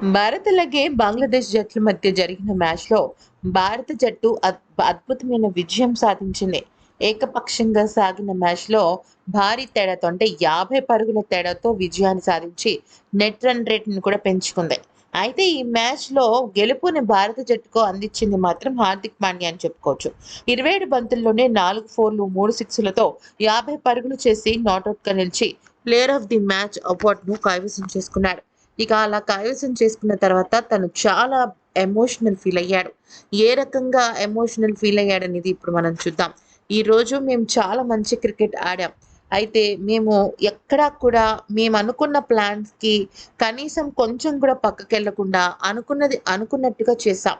భారత్ అలాగే బంగ్లాదేశ్ జట్ల మధ్య జరిగిన మ్యాచ్‌లో భారత జట్టు అద్భుతమైన విజయం సాధించింది. ఏకపక్షంగా సాగిన మ్యాచ్‌లో భారీ తేడాతో అంటే 50 పరుగుల తేడాతో విజయాన్ని సాధించి నెట్ రన్ రేట్‌ని కూడా పెంచుకుంది. అయితే ఈ మ్యాచ్‌లో గెలుపుని భారత జట్టుకు అందించింది మాత్రం హార్దిక్ పాండ్యా అని చెప్పుకోవచ్చు. 27 బంతుల్లోనే 4 ఫోర్లు, 3 సిక్స్‌లతో 50 పరుగులు చేసి నాటౌట్‌గా నిలిచి ప్లేయర్ ఆఫ్ ది మ్యాచ్ అవార్డ్‌ను కైవసం చేసుకున్నాడు. ఇక అలా కైవసం చేసుకున్న తర్వాత తను చాలా ఎమోషనల్ ఫీల్ అయ్యాడు. ఏ రకంగా ఎమోషనల్ ఫీల్ అయ్యాడనేది ఇప్పుడు మనం చూద్దాం. ఈరోజు మేము చాలా మంచి క్రికెట్ ఆడాం. అయితే మేము ఎక్కడా కూడా మేమనుకున్న ప్లాన్స్‌కి కనీసం కొంచెం కూడా పక్కకెళ్ళకుండా అనుకున్నది అనుకున్నట్టుగా చేశాం.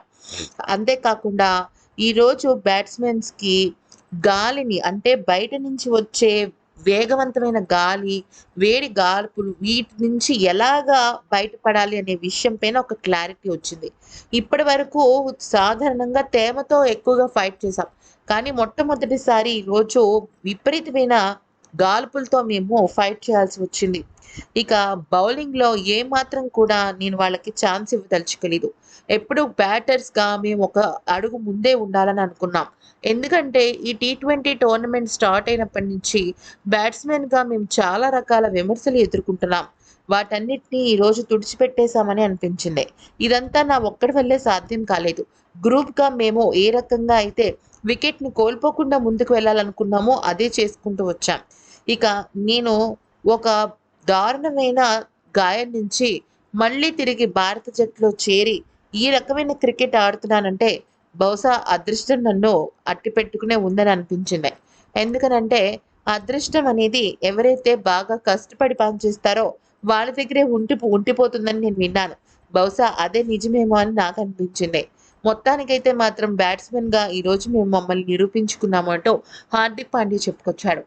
అంతే కాకుండా ఈరోజు బ్యాట్స్‌మెన్స్‌కి గాలిని అంటే బయట నుంచి వచ్చే వేగవంతమైన గాలి, వేడి గాల్పులు వీటి నుంచి ఎలాగా బయటపడాలి అనే విషయం పైన ఒక క్లారిటీ వచ్చింది. ఇప్పటివరకు సాధారణంగా తేమతో ఎక్కువగా ఫైట్ చేసాం. కానీ మొట్టమొదటిసారి ఈరోజు విపరీతమైన గాల్పులతో మేము ఫైట్ చేయాల్సి వచ్చింది. ఇక బౌలింగ్‌లో ఏమాత్రం కూడా నేను వాళ్ళకి ఛాన్స్ ఇవ్వదలుచుకోలేదు. ఎప్పుడు బ్యాటర్స్‌గా మేము ఒక అడుగు ముందే ఉండాలని అనుకున్నాం. ఎందుకంటే ఈ టీ20 టోర్నమెంట్ స్టార్ట్ అయినప్పటి నుంచి బ్యాట్స్‌మెన్‌గా మేము చాలా రకాల విమర్శలు ఎదుర్కొంటున్నాం. వాటన్నిటిని ఈరోజు తుడిచిపెట్టేసామని అనిపించింది. ఇదంతా నా ఒక్కడి వల్లే సాధ్యం కాలేదు. గ్రూప్‌గా మేము ఏ రకంగా అయితే వికెట్‌ని కోల్పోకుండా ముందుకు వెళ్ళాలనుకున్నామో అదే చేసుకుంటూ వచ్చాం. ఇక నేను ఒక దారుణమైన గాయం నుంచి మళ్ళీ తిరిగి భారత జట్టులో చేరి ఈ రకమైన క్రికెట్ ఆడుతున్నానంటే బహుశా అదృష్టం నన్ను అట్టిపెట్టుకునే ఉందని అనిపించింది. ఎందుకనంటే అదృష్టం అనేది ఎవరైతే బాగా కష్టపడి పనిచేస్తారో వాళ్ళ దగ్గరే ఉండిపోతుందని నేను విన్నాను. బహుశా అదే నిజమేమో అని నాకు అనిపించింది. మొత్తానికైతే మాత్రం బ్యాట్స్‌మెన్‌గా ఈరోజు మేము మమ్మల్ని నిరూపించుకున్నాము అంటూ హార్దిక్ పాండ్యా చెప్పుకొచ్చాడు.